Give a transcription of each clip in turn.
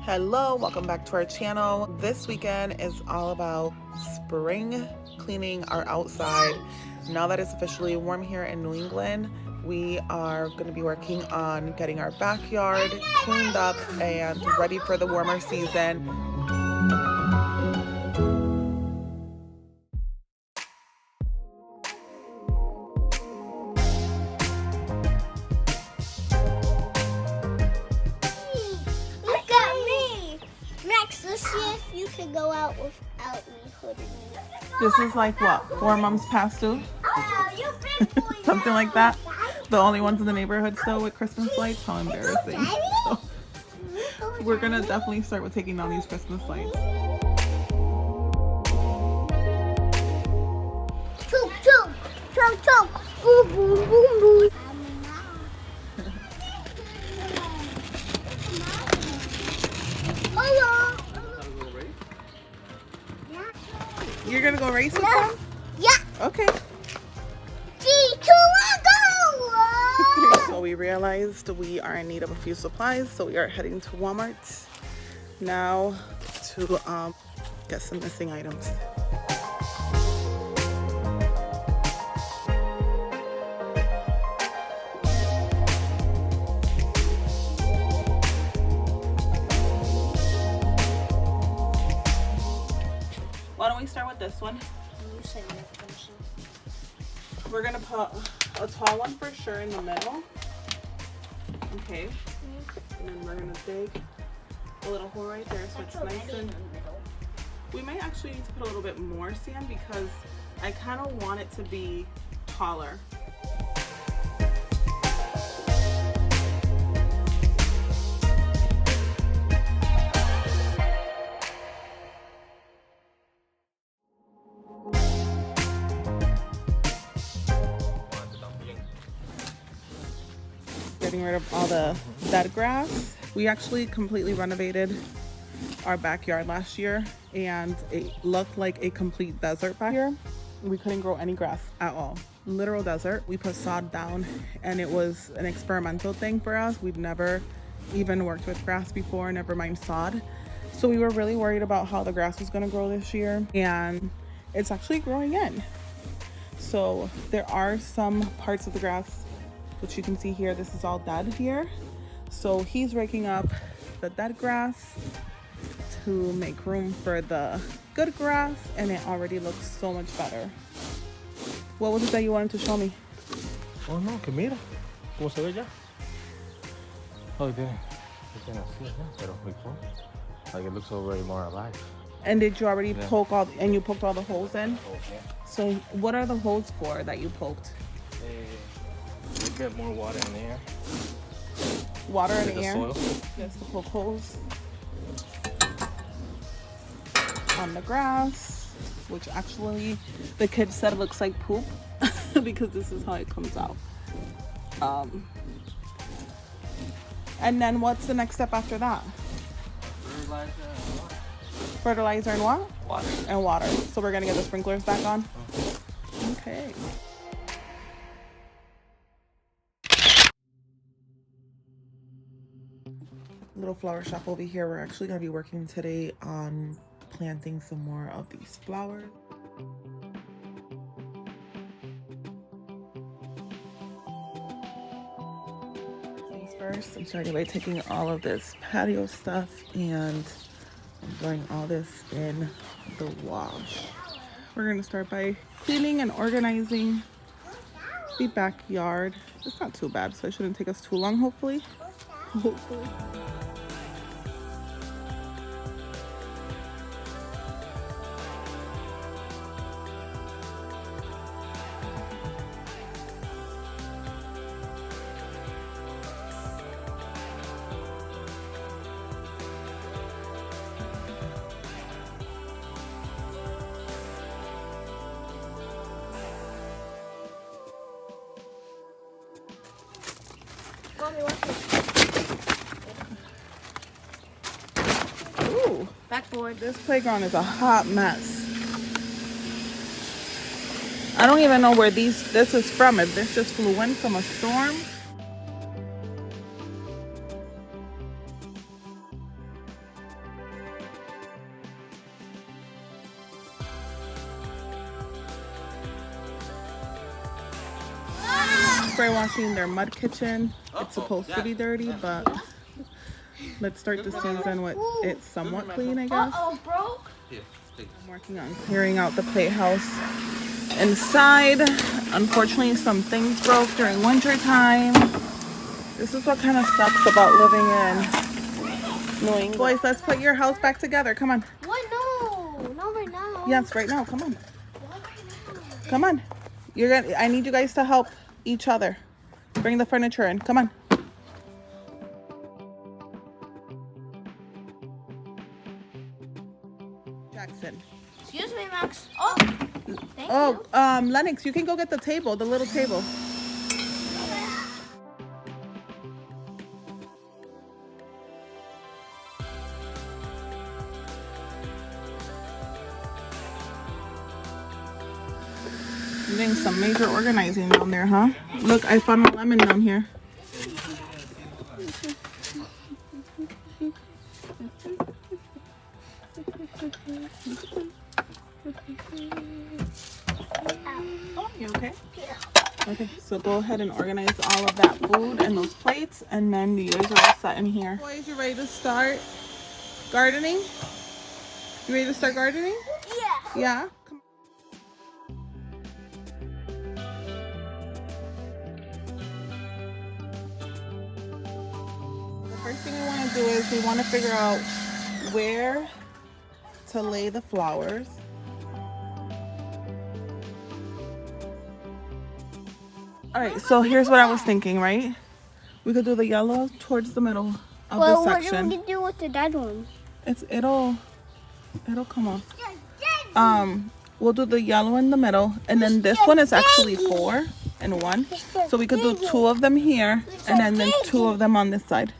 Hello, welcome back to our channel. This weekend is all about spring cleaning our outside. Now that it's officially warm here in New England, we are going to be working on getting our backyard cleaned up and ready for the warmer season. You can go out without me hooding me. This is like what, 4 months past due? Oh, you big boy. Something like that. The only ones in the neighborhood still with Christmas lights. How embarrassing. So, we're gonna definitely start with taking down these Christmas lights. Choke, choke, choke, choke. Boom, boom, boom, boom. Hello. You're gonna go race with them? Yeah. Okay. 3, 2, 1, go! So we realized we are in need of a few supplies, so we are heading to Walmart now to get some missing items. Why don't we start with this one? We're gonna put a tall one for sure in the middle. Okay. And then we're gonna dig a little hole right there so it's nice and... We might actually need to put a little bit more sand because I kind of want it to be taller. Getting rid of all the dead grass. We actually completely renovated our backyard last year and it looked like a complete desert back here. We couldn't grow any grass at all. Literal desert. We put sod down and it was an experimental thing for us. We've never even worked with grass before, never mind sod. So we were really worried about how the grass was going to grow this year, and it's actually growing in. So there are some parts of the grass which you can see here. This is all dead here. So he's raking up the dead grass to make room for the good grass, and it already looks so much better. What was it that you wanted to show me? Oh no, que mira cómo se ve ya. Oh, tiene así, pero before, like it looks already more alive. And did you already poke all, and you poked all the holes in? Oh, yeah. So what are the holes for that you poked? To get more water in the air. Water in the air? Soil. Yes, to poke holes on the grass, which actually the kid said looks like poop because this is how it comes out. And then what's the next step after that? Fertilizer and what? Water. And water. So we're gonna get the sprinklers back on? Okay. Little flower shop over here. We're actually gonna be working today on planting some more of these flowers. Things first, I'm starting by taking all of this patio stuff and I'm throwing all this in the wash. We're gonna start by cleaning and organizing the backyard. It's not too bad, so it shouldn't take us too long, hopefully. Hopefully. Ooh, backboard. This playground is a hot mess. I don't even know where this is from. If this just flew in from a storm. spray washing their mud kitchen. It's supposed to be dirty, but let's start the season with it somewhat clean, I guess. Uh-oh, broke. I'm working on clearing out the playhouse inside. Unfortunately, some things broke during winter time. This is what kind of sucks about living in New England. Boys, let's put your house back together. Come on. What? No. Not right now. Yes, right now. Come on. What right now? Come on. I need you guys to help each other. Bring the furniture in. Come on. Jackson. Excuse me, Max. Oh. Thank you. Lennox, you can go get the table, the little table. You're doing some major organizing down there, huh? Look, I found a lemon down here. Oh, you okay? Yeah. Okay, so go ahead and organize all of that food and those plates, and then you guys are all set in here. Boys, you ready to start gardening? You ready to start gardening? Yeah. Yeah? Come on. The first thing we want to do is we want to figure out where to lay the flowers. All right, so here's what I was thinking, right? We could do the yellow towards the middle of the section. What do we do with the dead one? It'll come off. We'll do the yellow in the middle, and then this one is actually 4 and 1. So we could do 2 of them here, and then 2 of them on this side.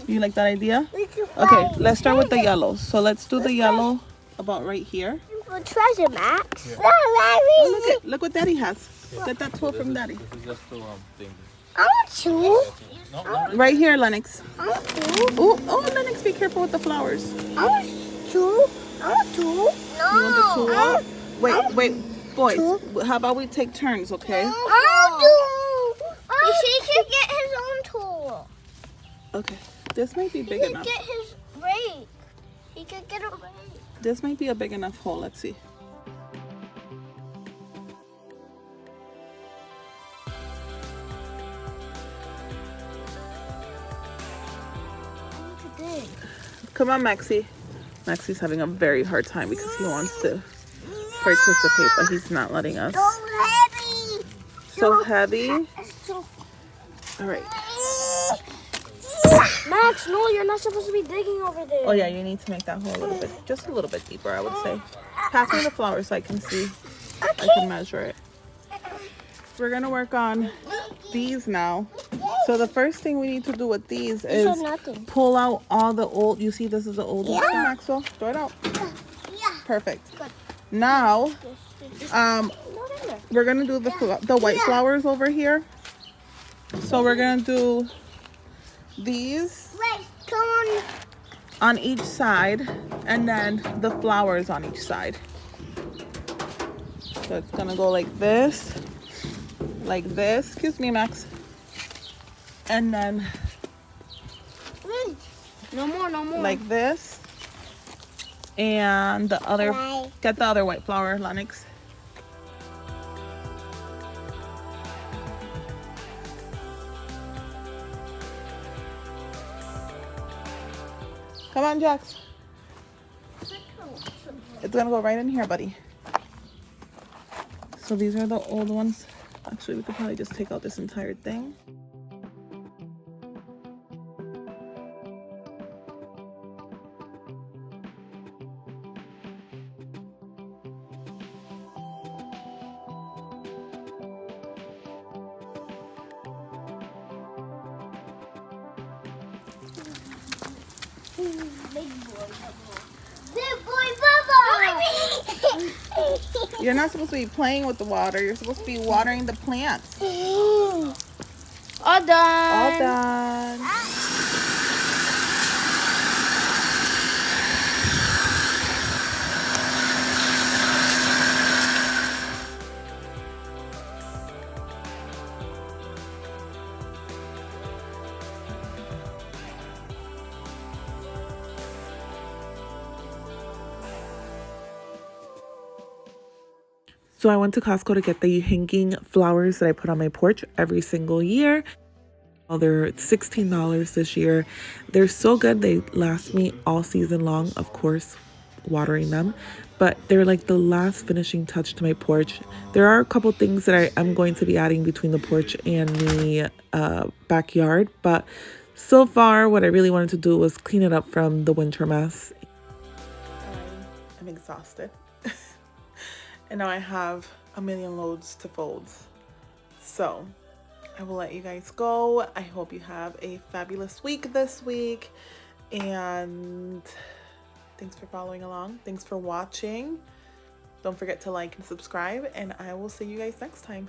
You like that idea? Okay, let's start with the yellow. So let's do the yellow about right here. For treasure, Max. Yeah. Oh, look what Daddy has. Get that tool from Daddy. This is just the thing. I want 2. Right here, Lennox. I want 2. Oh, Lennox, be careful with the flowers. I want 2. I want 2. No. You want the tool? Wait, boys. How about we take turns, okay? I want 2. He can get his own tool. Okay. This might be big He enough. can get his rake. He can get a rake. This might be a big enough hole. Let's see. Come on, Maxie. Maxie's having a very hard time because he wants to participate, but he's not letting us. So heavy. So heavy. All right. Max, no, you're not supposed to be digging over there. Oh yeah, you need to make that hole a little bit, just a little bit deeper, I would say. Pass me the flower so I can see. I can measure it. We're gonna work on these now. So the first thing we need to do with these is pull out all the old. You see, this is the old one, Maxwell. Throw it out. Yeah. Perfect. Now, we're gonna do the white flowers over here. So we're gonna do these on each side, and then the flowers on each side. So it's gonna go like this. Excuse me, Max. And then no more. Like this. And the other, get the other white flower, Lennox. Come on, Jax. It's gonna go right in here, buddy. So these are the old ones. Actually, we could probably just take out this entire thing. Big boy bubble. You're not supposed to be playing with the water. You're supposed to be watering the plants. All done. All done. So I went to Costco to get the hanging flowers that I put on my porch every single year. Well, they're $16 this year. They're so good. They last me all season long, of course, watering them. But they're like the last finishing touch to my porch. There are a couple things that I am going to be adding between the porch and the backyard. But so far, what I really wanted to do was clean it up from the winter mess. I am exhausted. And now I have a million loads to fold. So I will let you guys go. I hope you have a fabulous week this week. And thanks for following along. Thanks for watching. Don't forget to like and subscribe. And I will see you guys next time.